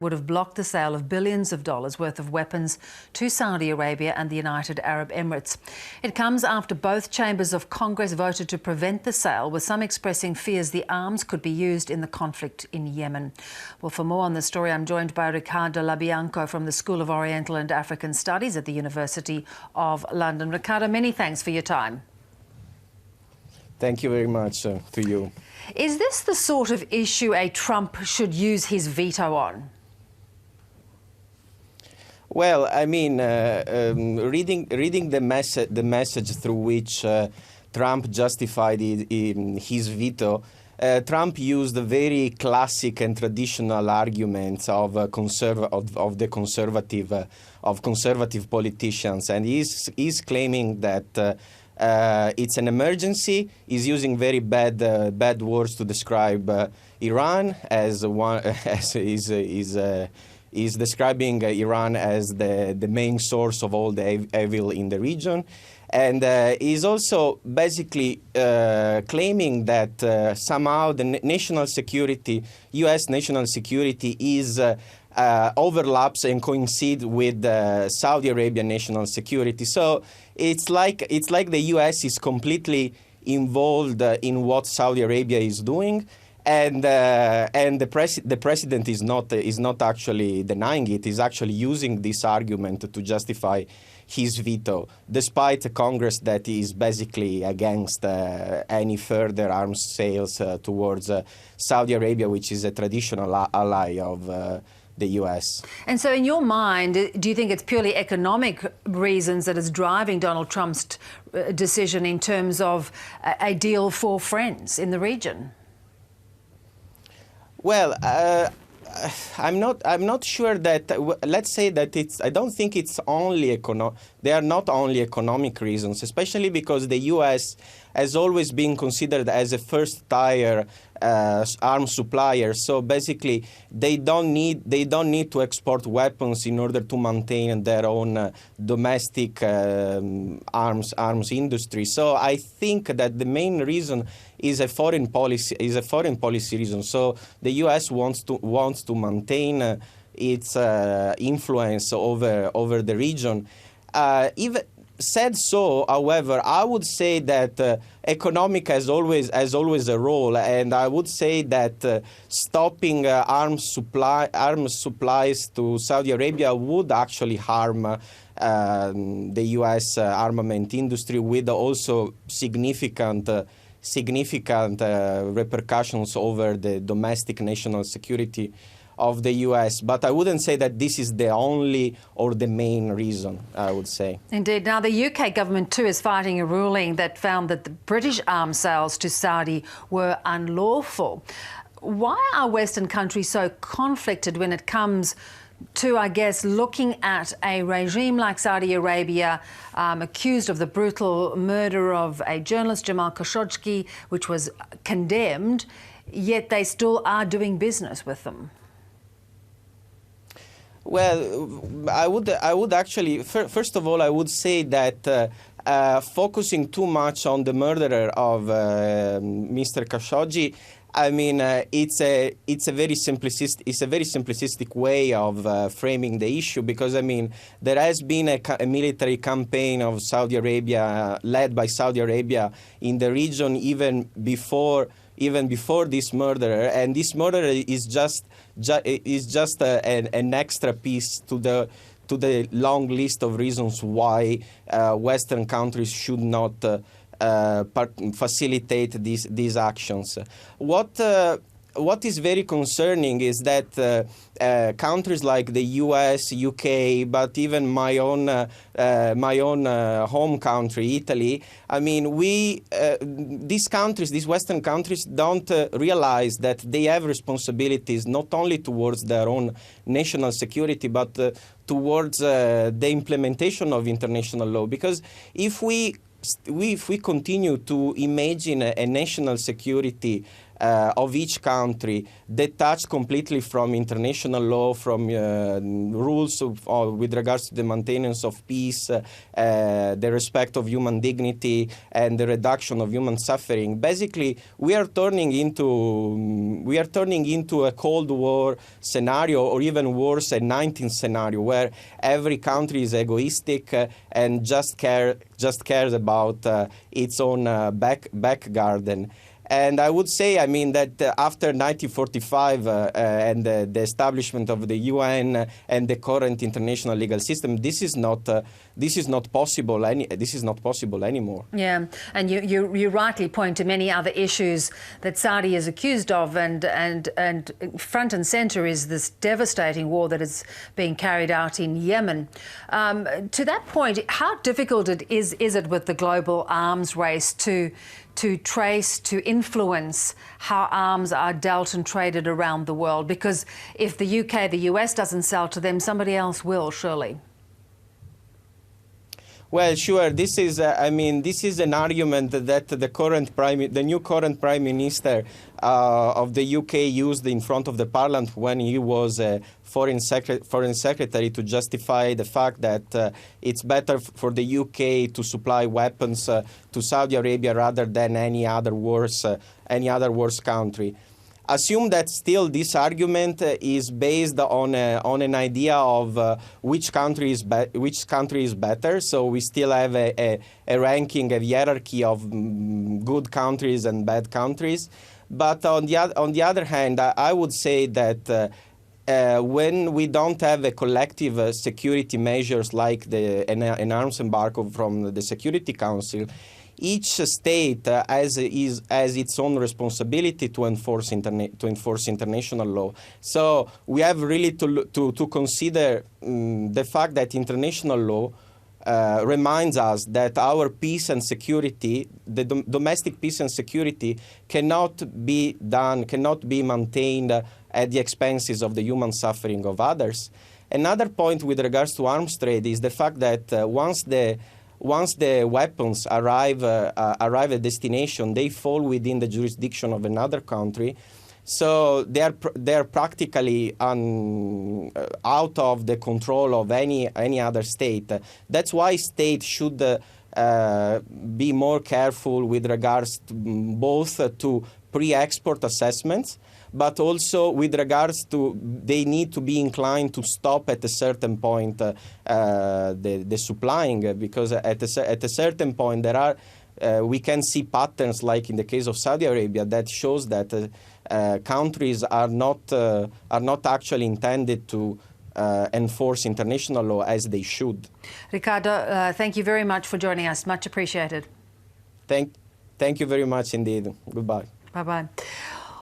would have blocked the sale of billions of dollars worth of weapons to Saudi Arabia and the United Arab Emirates. It comes after both chambers of Congress voted to prevent the sale, with some expressing fears the arms could be used in the conflict in Yemen. Well, for more on this story, I'm joined by Riccardo Labianco from the School of Oriental and African Studies at the University of London. Riccardo, many thanks for your time. Thank you very much to you. Is this the sort of issue a Trump should use his veto on? Well, I mean, reading the message through which Trump justified his veto, Trump used the very classic and traditional arguments of conservative politicians, and he's claiming that it's an emergency. He's using very bad words to describe Iran as is describing Iran as the main source of all the evil in the region. And is also basically claiming that somehow the national security, U.S. national security, is overlaps and coincide with Saudi Arabia national security. So it's like the U.S. is completely involved in what Saudi Arabia is doing. And the president is not actually denying it. He's actually using this argument to justify his veto, despite a Congress that is basically against any further arms sales towards Saudi Arabia, which is a traditional ally of the U.S. And so in your mind, do you think it's purely economic reasons that is driving Donald Trump's decision in terms of a deal for friends in the region? Well, I'm not sure that. Let's say that it's. I don't think it's only They are not only economic reasons, especially because the U.S. has always been considered as a first-tier arms supplier. So basically, they don't need to export weapons in order to maintain their own domestic arms industry. So I think that the main reason is a foreign policy reason. So the U.S. wants to maintain its influence over the region. Even said so, however, I would say that economic has always a role, and I would say that stopping arms supplies to Saudi Arabia would actually harm the U.S. armament industry, with also significant repercussions over the domestic national security of the U.S. But I wouldn't say that this is the only or the main reason, I would say. Indeed. Now, the UK government too is fighting a ruling that found that the British arms sales to Saudi were unlawful. Why are Western countries so conflicted when it comes to, I guess, looking at a regime like Saudi Arabia, accused of the brutal murder of a journalist, Jamal Khashoggi, which was condemned, yet they still are doing business with them? Well, I would actually, first of all, I would say that focusing too much on the murderer of Mr. Khashoggi, I mean, it's a very simplistic way of framing the issue, because I mean there has been a military campaign of Saudi Arabia, led by Saudi Arabia in the region even before this murderer, and this murderer is just an extra piece to the long list of reasons why Western countries should not facilitate these actions. What is very concerning is that countries like the U.S., UK, but even my own home country, Italy, I mean, these Western countries don't realize that they have responsibilities not only towards their own national security, but towards the implementation of international law. Because if we continue to imagine a national security of each country, detached completely from international law, from rules with regards to the maintenance of peace, the respect of human dignity, and the reduction of human suffering. Basically, we are turning into a Cold War scenario, or even worse, a 19th scenario, where every country is egoistic and just cares about its own back garden. And I would say, I mean, that after 1945 and the establishment of the UN and the current international legal system, this is not possible. This is not possible anymore. Yeah, and you rightly point to many other issues that Saudi is accused of, and front and centre is this devastating war that is being carried out in Yemen. To that point, how difficult is it with the global arms race to trace, to influence how arms are dealt and traded around the world? Because if the UK, the US doesn't sell to them, somebody else will, surely. Well, sure. This is, this is an argument that the new current Prime Minister of the UK used in front of the Parliament when he was Foreign Secretary, to justify the fact that it's better for the UK to supply weapons to Saudi Arabia rather than any other worse country. Assume that still this argument is based on an idea of which country is better. So we still have a ranking, a hierarchy of good countries and bad countries. But on the other hand, I would say that when we don't have a collective security measures like an arms embargo from the Security Council, each state has its own responsibility to enforce international law. So we have really to consider the fact that international law reminds us that our peace and security, the domestic peace and security, cannot be maintained at the expenses of the human suffering of others. Another point with regards to arms trade is the fact that once the weapons arrive at destination, they fall within the jurisdiction of another country. So they are practically out of the control of any other state. That's why states should be more careful with regards to both to pre-export assessments, but also with regards to they need to be inclined to stop at a certain point the supplying, because at a certain point there are we can see patterns like in the case of Saudi Arabia that shows that countries are not actually intended to enforce international law as they should. Riccardo, thank you very much for joining us. Much appreciated. Thank you very much indeed. Goodbye. Bye-bye.